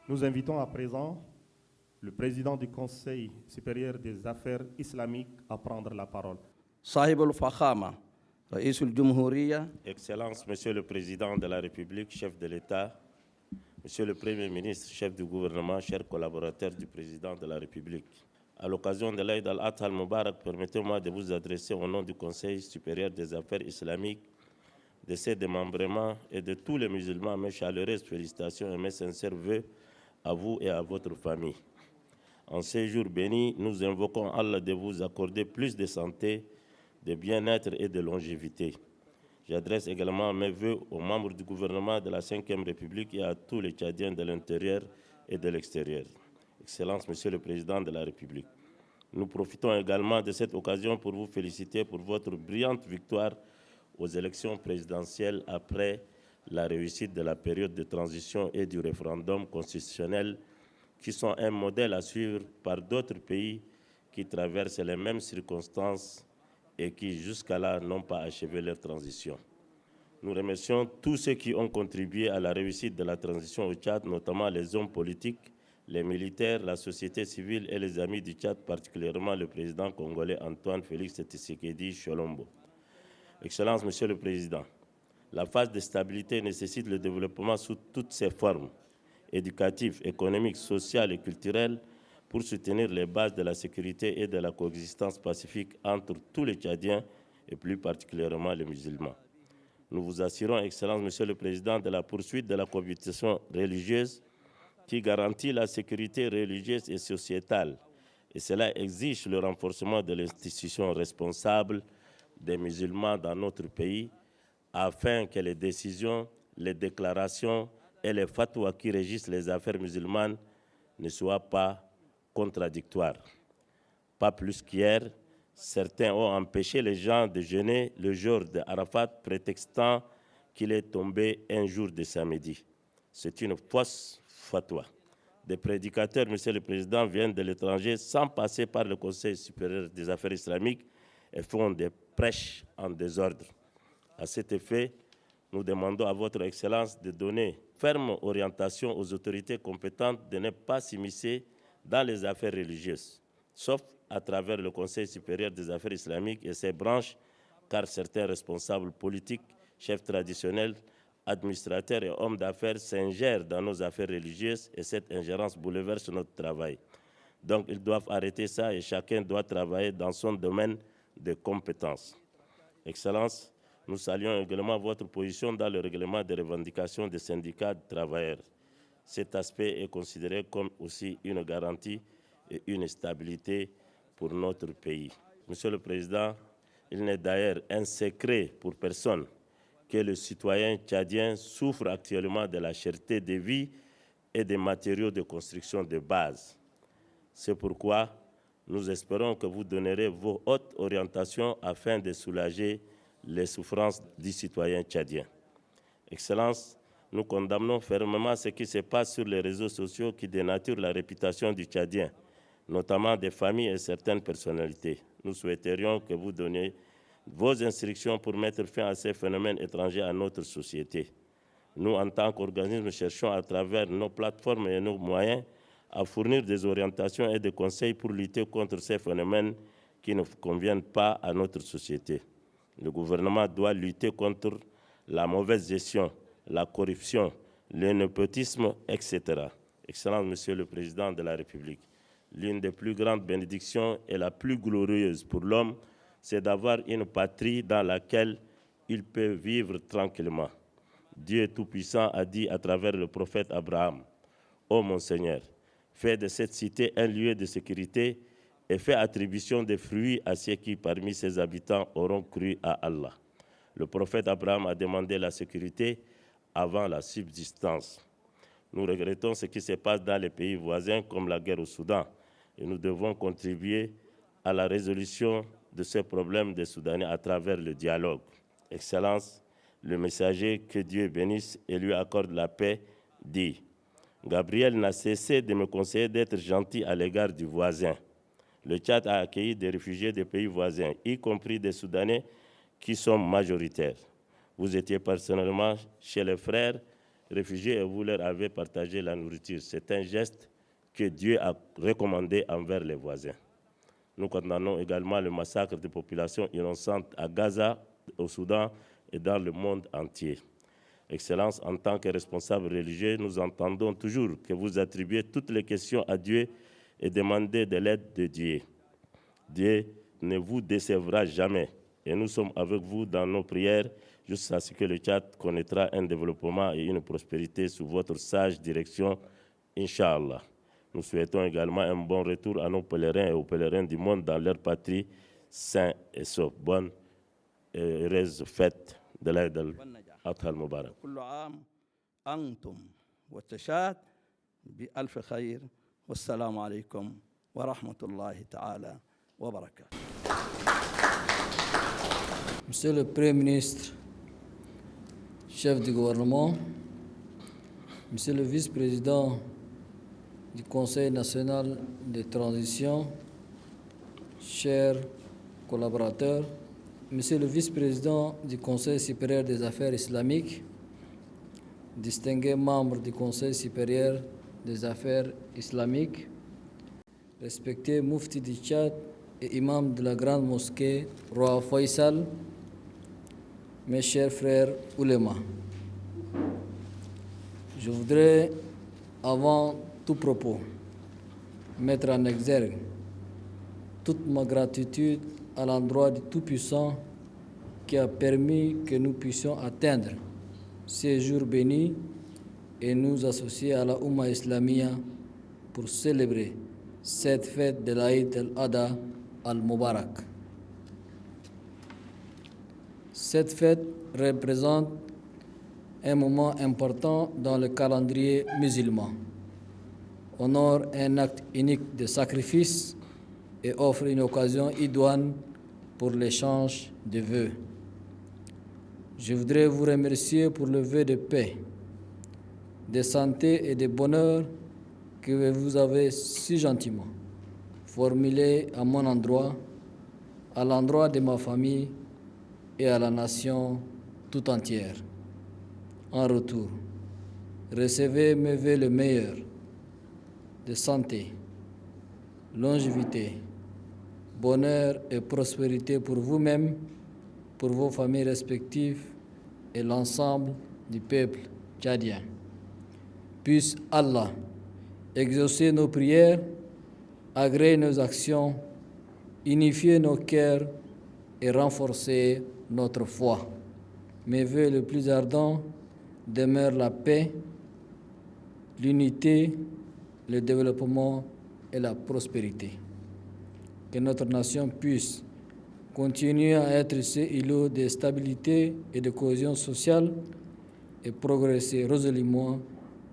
Nous invitons à présent le président du Conseil supérieur des affaires islamiques à prendre la parole. صاحب الفخامة رئيس الجمهورية Excellences, Monsieur le Président de la République, chef de l'État, Monsieur le Premier ministre, chef du gouvernement, chers collaborateurs du Président de la République. À l'occasion de l'Aïd al-Adha al-Mubarak, permettez-moi de vous adresser au nom du Conseil supérieur des affaires islamiques, de ses démembrements et de tous les musulmans mes chaleureuses félicitations et mes sincères vœux à vous et à votre famille. En ces jours bénis, nous invoquons Allah de vous accorder plus de santé, de bien-être et de longévité. J'adresse également mes vœux aux membres du gouvernement de la Ve République et à tous les Tchadiens de l'intérieur et de l'extérieur. Excellence, Monsieur le Président de la République. Nous profitons également de cette occasion pour vous féliciter pour votre brillante victoire aux élections présidentielles après la réussite de la période de transition et du référendum constitutionnel qui sont un modèle à suivre par d'autres pays qui traversent les mêmes circonstances et qui, jusqu'à là, n'ont pas achevé leur transition. Nous remercions tous ceux qui ont contribué à la réussite de la transition au Tchad, notamment les hommes politiques, les militaires, la société civile et les amis du Tchad, particulièrement le président congolais Antoine Félix Tshisekedi Tshilombo. Excellence, Monsieur le Président, la phase de stabilité nécessite le développement sous toutes ses formes, éducatives, économiques, sociales et culturelles, pour soutenir les bases de la sécurité et de la coexistence pacifique entre tous les Tchadiens et plus particulièrement les musulmans. Nous vous assurons, Excellence, Monsieur le Président, de la poursuite de la cohabitation religieuse qui garantit la sécurité religieuse et sociétale. Et cela exige le renforcement de l'institution responsable des musulmans dans notre pays afin que les décisions, les déclarations et les fatwas qui régissent les affaires musulmanes ne soient pas contradictoires. Pas plus qu'hier, certains ont empêché les gens de jeûner le jour de Arafat, prétextant qu'il est tombé un jour de samedi. C'est une fausse fatwa. Des prédicateurs, Monsieur le Président, viennent de l'étranger sans passer par le Conseil supérieur des affaires islamiques et font des prêches en désordre. À cet effet, nous demandons à votre Excellence de donner ferme orientation aux autorités compétentes de ne pas s'immiscer dans les affaires religieuses, sauf à travers le Conseil supérieur des affaires islamiques et ses branches, car certains responsables politiques, chefs traditionnels, administrateurs et hommes d'affaires s'ingèrent dans nos affaires religieuses et cette ingérence bouleverse notre travail. Donc ils doivent arrêter ça et chacun doit travailler dans son domaine de compétences. Excellence, nous saluons également votre position dans le règlement des revendications des syndicats de travailleurs. Cet aspect est considéré comme aussi une garantie et une stabilité pour notre pays. Monsieur le Président, il n'est d'ailleurs un secret pour personne que le citoyen tchadien souffre actuellement de la cherté de vie et des matériaux de construction de base. C'est pourquoi nous espérons que vous donnerez vos hautes orientations afin de soulager les souffrances du citoyen tchadien. Excellence, nous condamnons fermement ce qui se passe sur les réseaux sociaux qui dénaturent la réputation du Tchadien, notamment des familles et certaines personnalités. Nous souhaiterions que vous donniez vos instructions pour mettre fin à ces phénomènes étrangers à notre société. Nous, en tant qu'organisme, cherchons à travers nos plateformes et nos moyens à fournir des orientations et des conseils pour lutter contre ces phénomènes qui ne conviennent pas à notre société. Le gouvernement doit lutter contre la mauvaise gestion, la corruption, le népotisme, etc. Excellence, Monsieur le Président de la République, l'une des plus grandes bénédictions et la plus glorieuse pour l'homme, c'est d'avoir une patrie dans laquelle il peut vivre tranquillement. Dieu Tout-Puissant a dit à travers le prophète Abraham, « Ô mon Seigneur, fais de cette cité un lieu de sécurité et fais attribution des fruits à ceux qui, parmi ses habitants, auront cru à Allah. » Le prophète Abraham a demandé la sécurité avant la subsistance. Nous regrettons ce qui se passe dans les pays voisins comme la guerre au Soudan et nous devons contribuer à la résolution de ce problème des Soudanais à travers le dialogue. Excellence, le messager, que Dieu bénisse et lui accorde la paix, dit « Gabriel n'a cessé de me conseiller d'être gentil à l'égard du voisin. Le Tchad a accueilli des réfugiés des pays voisins, y compris des Soudanais qui sont majoritaires. Vous étiez personnellement chez les frères réfugiés et vous leur avez partagé la nourriture. C'est un geste que Dieu a recommandé envers les voisins. Nous condamnons également le massacre des populations innocentes à Gaza, au Soudan et dans le monde entier. Excellence, en tant que responsable religieux, nous entendons toujours que vous attribuez toutes les questions à Dieu et demandez de l'aide de Dieu. Dieu ne vous décevra jamais et nous sommes avec vous dans nos prières jusqu'à ce que le Tchad connaîtra un développement et une prospérité sous votre sage direction, Inch'Allah. Nous souhaitons également un bon retour à nos pèlerins et aux pèlerins du monde dans leur patrie, sains et saufs. Bonne et heureuse fête de l'Aïd al-Adha al-Mubarak. كل عام أنتم والتشاد بألف خير والسلام عليكم ورحمة الله تعالى وبركاته. Monsieur le Premier ministre, chef du gouvernement, Monsieur le vice-président du Conseil national de transition, chers collaborateurs, Monsieur le vice-président du Conseil supérieur des affaires islamiques, distingués membres du Conseil supérieur des affaires islamiques, respecté Mufti du Tchad et imam de la grande mosquée Roi Faisal, mes chers frères oulémas. Je voudrais, avant tout propos, mettre en exergue toute ma gratitude à l'endroit du Tout-Puissant qui a permis que nous puissions atteindre ces jours bénis et nous associer à la Oumma Islamia pour célébrer cette fête de l'Aïd al-Adha al-Mubarak. Cette fête représente un moment important dans le calendrier musulman, honore un acte unique de sacrifice et offre une occasion idoine pour l'échange de vœux. Je voudrais vous remercier pour le vœu de paix, de santé et de bonheur que vous avez si gentiment formulé à mon endroit, à l'endroit de ma famille et à la nation tout entière. En retour, recevez mes vœux le meilleur de santé, longévité, bonheur et prospérité pour vous-même, pour vos familles respectives et l'ensemble du peuple tchadien. Puisse Allah exaucer nos prières, agréer nos actions, unifier nos cœurs et renforcer notre foi. Mes vœux les plus ardents demeurent la paix, l'unité, le développement et la prospérité. Que notre nation puisse continuer à être ce îlot de stabilité et de cohésion sociale et progresser résolument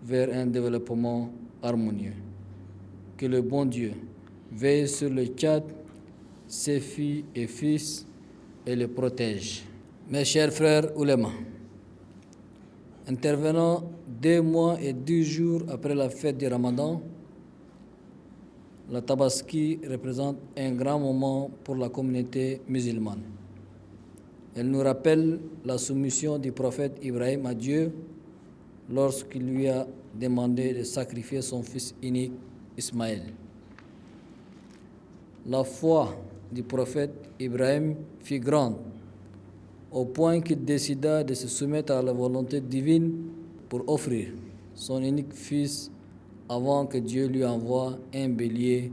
vers un développement harmonieux. Que le bon Dieu veille sur le Tchad, ses filles et fils et le protège. Mes chers frères oulémas, intervenant 2 mois et 10 jours après la fête du Ramadan, la Tabaski représente un grand moment pour la communauté musulmane. Elle nous rappelle la soumission du prophète Ibrahim à Dieu lorsqu'il lui a demandé de sacrifier son fils unique Ismaël. La foi du prophète Ibrahim fut grande, au point qu'il décida de se soumettre à la volonté divine pour offrir son unique fils avant que Dieu lui envoie un bélier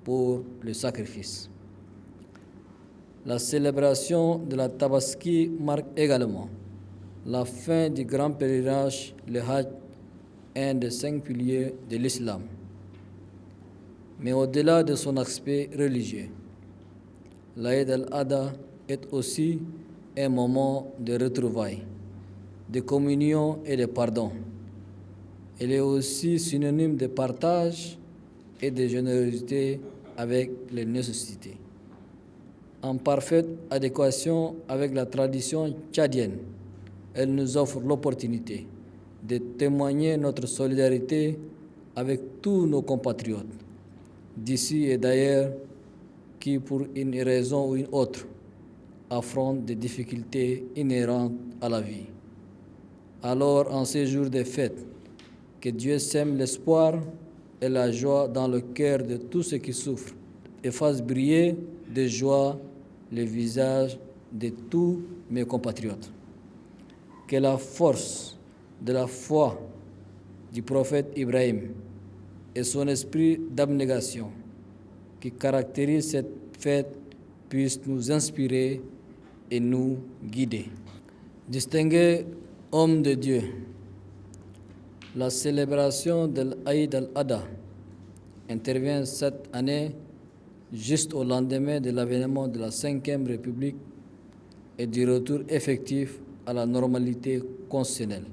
pour le sacrifice. La célébration de la Tabaski marque également la fin du grand pèlerinage, le Hajj, un des 5 piliers de l'islam. Mais au-delà de son aspect religieux, l'Aïd al-Adha est aussi un moment de retrouvailles, de communion et de pardon. Elle est aussi synonyme de partage et de générosité avec les nécessités. En parfaite adéquation avec la tradition tchadienne, elle nous offre l'opportunité de témoigner notre solidarité avec tous nos compatriotes, d'ici et d'ailleurs, qui, pour une raison ou une autre, affrontent des difficultés inhérentes à la vie. Alors, en ces jours de fête, que Dieu sème l'espoir et la joie dans le cœur de tous ceux qui souffrent et fasse briller de joie les visages de tous mes compatriotes. Que la force de la foi du prophète Ibrahim et son esprit d'abnégation qui caractérise cette fête puissent nous inspirer et nous guider. Distingués hommes de Dieu, la célébration de l'Aïd al-Adha intervient cette année juste au lendemain de l'avènement de la Ve République et du retour effectif à la normalité constitutionnelle,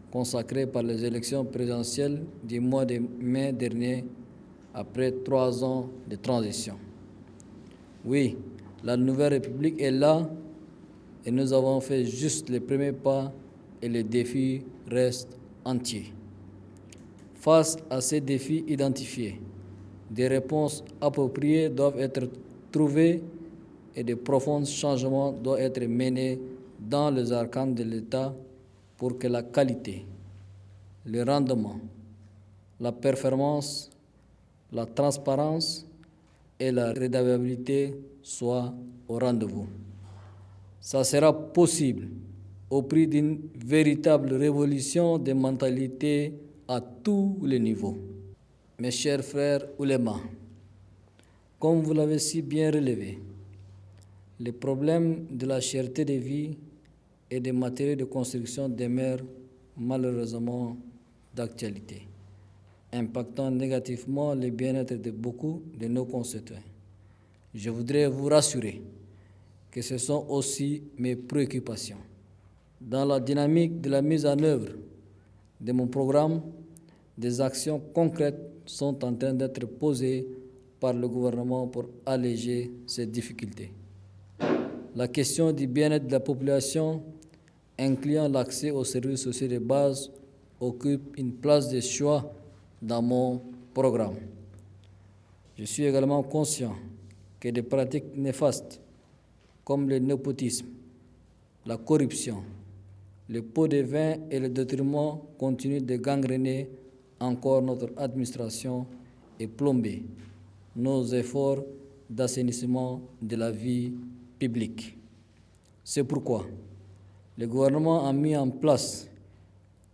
consacrée par les élections présidentielles du mois de mai dernier, après 3 ans de transition. Oui, la nouvelle République est là et nous avons fait juste les premiers pas et les défis restent entiers. Face à ces défis identifiés, des réponses appropriées doivent être trouvées et de profonds changements doivent être menés dans les arcanes de l'État pour que la qualité, le rendement, la performance, la transparence et la redevabilité soient au rendez-vous. Ça sera possible au prix d'une véritable révolution des mentalités à tous les niveaux. Mes chers frères oulémas, comme vous l'avez si bien relevé, les problèmes de la cherté des vies et des matériaux de construction demeurent malheureusement d'actualité, impactant négativement le bien-être de beaucoup de nos concitoyens. Je voudrais vous rassurer que ce sont aussi mes préoccupations. Dans la dynamique de la mise en œuvre de mon programme, des actions concrètes sont en train d'être posées par le gouvernement pour alléger ces difficultés. La question du bien-être de la population, incluant l'accès aux services sociaux de base, occupe une place de choix dans mon programme. Je suis également conscient que des pratiques néfastes comme le népotisme, la corruption, le pot de vin et le détournement continuent de gangréner encore notre administration et plomber nos efforts d'assainissement de la vie publique. C'est pourquoi le gouvernement a mis en place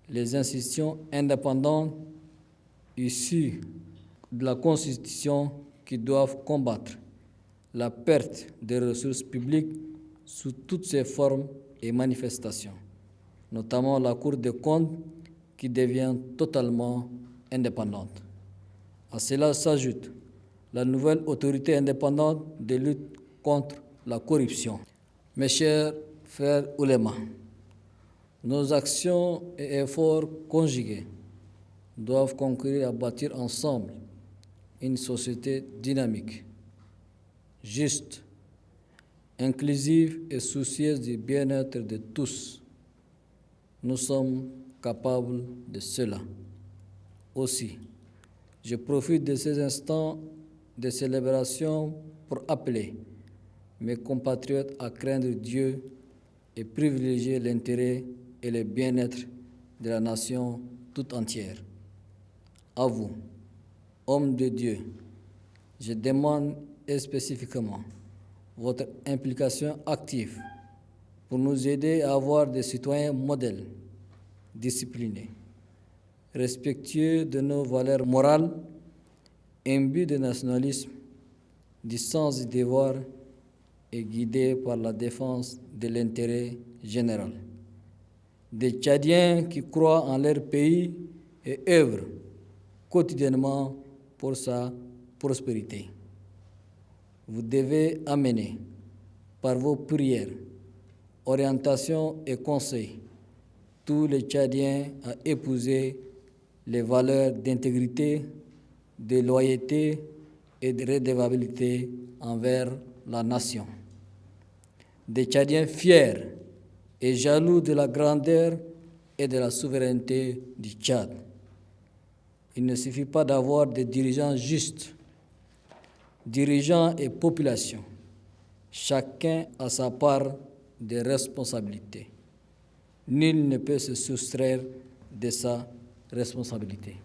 les institutions indépendantes issues de la Constitution qui doivent combattre la perte des ressources publiques sous toutes ses formes et manifestations, notamment la Cour des comptes qui devient totalement indépendante. À cela s'ajoute la nouvelle autorité indépendante de lutte contre la corruption. Mes chers frères oulémas, nos actions et efforts conjugués doivent concourir à bâtir ensemble une société dynamique, juste, inclusive et soucieuse du bien-être de tous. Nous sommes capables de cela. Aussi, je profite de ces instants de célébration pour appeler mes compatriotes à craindre Dieu et privilégier l'intérêt et le bien-être de la nation tout entière. À vous, hommes de Dieu, je demande spécifiquement votre implication active pour nous aider à avoir des citoyens modèles, disciplinés, respectueux de nos valeurs morales, imbus de nationalisme, du sens du devoir et guidés par la défense de l'intérêt général. Des Tchadiens qui croient en leur pays et œuvrent quotidiennement pour sa prospérité. Vous devez amener, par vos prières, orientations et conseils, tous les Tchadiens à épouser les valeurs d'intégrité, de loyauté et de redevabilité envers la nation. Des Tchadiens fiers et jaloux de la grandeur et de la souveraineté du Tchad. Il ne suffit pas d'avoir des dirigeants justes. Dirigeants et population, chacun a sa part de responsabilité. Nul ne peut se soustraire de sa responsabilité.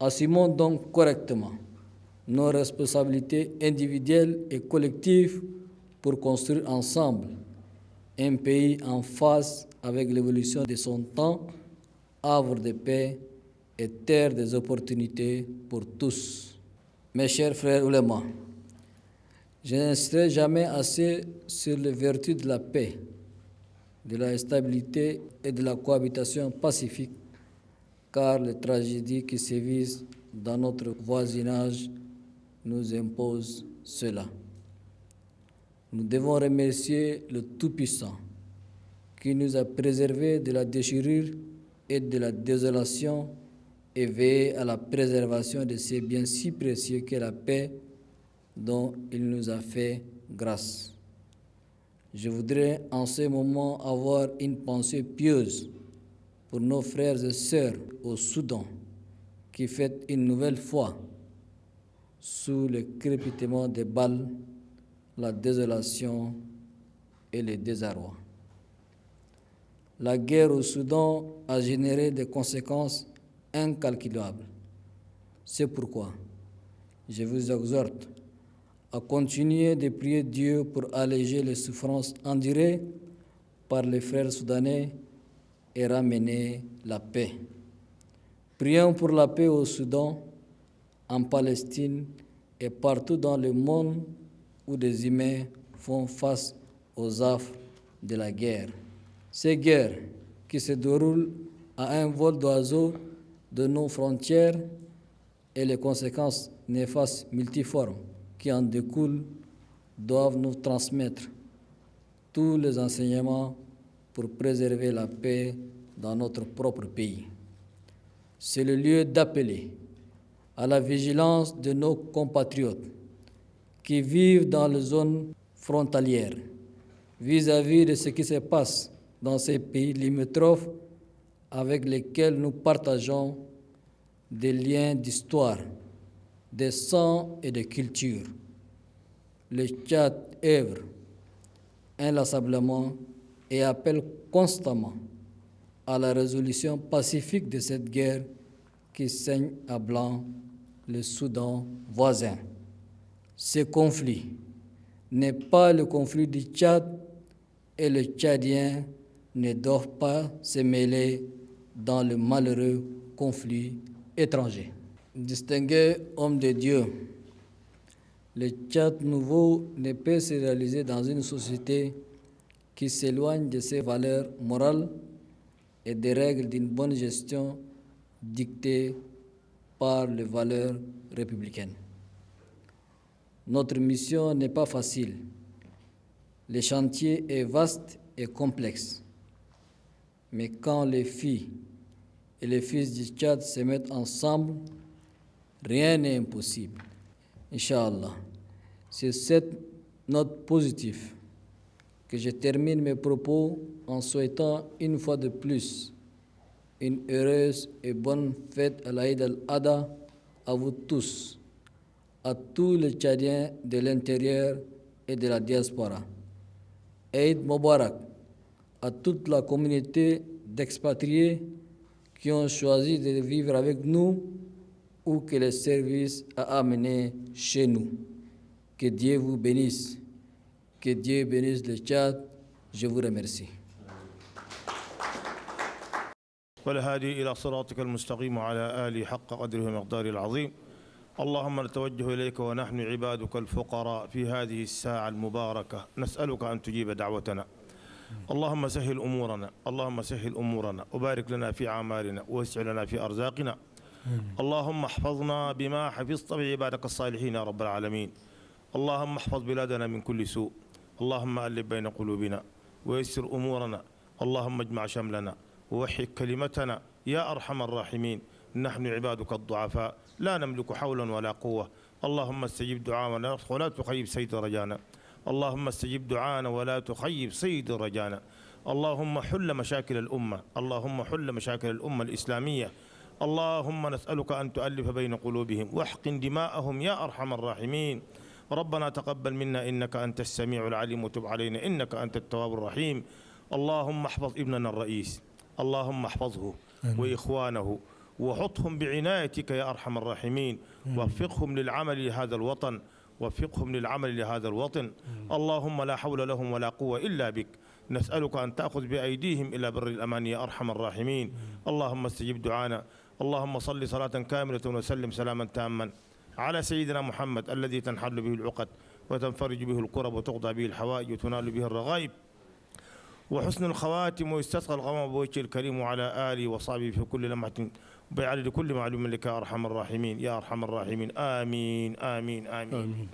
Assumons donc correctement nos responsabilités individuelles et collectives pour construire ensemble un pays en phase avec l'évolution de son temps, havre de paix et terre des opportunités pour tous. Mes chers frères oulémas, je n'insisterai jamais assez sur les vertus de la paix, de la stabilité et de la cohabitation pacifique, car les tragédies qui sévissent dans notre voisinage nous imposent cela. Nous devons remercier le Tout-Puissant qui nous a préservés de la déchirure et de la désolation et veiller à la préservation de ces biens si précieux qu'est la paix dont il nous a fait grâce. Je voudrais en ce moment avoir une pensée pieuse pour nos frères et sœurs au Soudan qui fêtent une nouvelle fois sous le crépitement des balles, la désolation et le désarroi. La guerre au Soudan a généré des conséquences incalculables. C'est pourquoi je vous exhorte à continuer de prier Dieu pour alléger les souffrances endurées par les frères soudanais et ramener la paix. Prions pour la paix au Soudan, en Palestine et partout dans le monde où des humains font face aux affres de la guerre. Ces guerres qui se déroulent à un vol d'oiseau de nos frontières et les conséquences néfastes multiformes qui en découlent doivent nous transmettre tous les enseignements pour préserver la paix dans notre propre pays. C'est le lieu d'appeler à la vigilance de nos compatriotes qui vivent dans les zones frontalières vis-à-vis de ce qui se passe dans ces pays limitrophes avec lesquels nous partageons des liens d'histoire, de sang et de culture. Le Tchad œuvre inlassablement et appelle constamment à la résolution pacifique de cette guerre qui saigne à blanc le Soudan voisin. Ce conflit n'est pas le conflit du Tchad et les Tchadiens ne doivent pas se mêler dans le malheureux conflit étranger. Distingués hommes de Dieu, le Tchad nouveau ne peut se réaliser dans une société qui s'éloigne de ses valeurs morales et des règles d'une bonne gestion dictées par les valeurs républicaines. Notre mission n'est pas facile. Le chantier est vaste et complexe. Mais quand les filles et les fils du Tchad se mettent ensemble, rien n'est impossible. Inch'Allah, c'est cette note positive que je termine mes propos en souhaitant une fois de plus une heureuse et bonne fête à l'Aïd al-Adha à vous tous, à tous les Tchadiens de l'intérieur et de la diaspora. Eid Mubarak à toute la communauté d'expatriés qui ont choisi de vivre avec nous ou que le service a amené chez nous. Que Dieu vous bénisse. Que Dieu bénisse le Tchad. Je vous remercie. والهادي إلى صراطك المستقيم وعلى آله حق قدره ومقداره العظيم. اللهم نتوجه إليك ونحن عبادك الفقراء في هذه الساعة المباركة، نسألك أن تجيب دعوتنا. اللهم سهل أمورنا، اللهم سهل أمورنا، وبارك لنا في أعمالنا، ووسع لنا في أرزاقنا. اللهم احفظنا بما حفظت بعبادك الصالحين يا رب العالمين. اللهم احفظ بلادنا من كل سوء. اللهم ألف بين قلوبنا ويسر أمورنا. اللهم اجمع شملنا ووحد كلمتنا يا أرحم الراحمين. نحن عبادك الضعفاء لا نملك حولا ولا قوة. اللهم استجب دعاءنا ولا تخيب صيد رجانا. اللهم استجب دعاءنا ولا تخيب صيد رجانا. اللهم حل مشاكل الأمة، اللهم حل مشاكل الأمة الإسلامية. اللهم نسألك أن تؤلف بين قلوبهم واحقن دماءهم يا أرحم الراحمين. ربنا تقبل منا إنك أنت السميع العليم وتب علينا إنك أنت التواب الرحيم. اللهم احفظ ابننا الرئيس اللهم احفظه وإخوانه وحطهم بعنايتك يا أرحم الراحمين، وفقهم للعمل لهذا الوطن، وفقهم للعمل لهذا الوطن. اللهم لا حول لهم ولا قوة إلا بك. نسألك أن تأخذ بأيديهم إلى بر الأمان يا أرحم الراحمين. اللهم استجب دعانا. اللهم صل صلاة كاملة وسلم سلاما تاما على سيدنا محمد الذي تنحل به العقد وتنفرج به الكرب وتقضى به الحوائج وتنال به الرغائب وحسن الخواتم ويستسقى الغمام بوجه الكريم وعلى آله وصحبه في كل لمحة بعدد كل معلوم لك يا أرحم الراحمين يا أرحم الراحمين. آمين آمين آمين, آمين.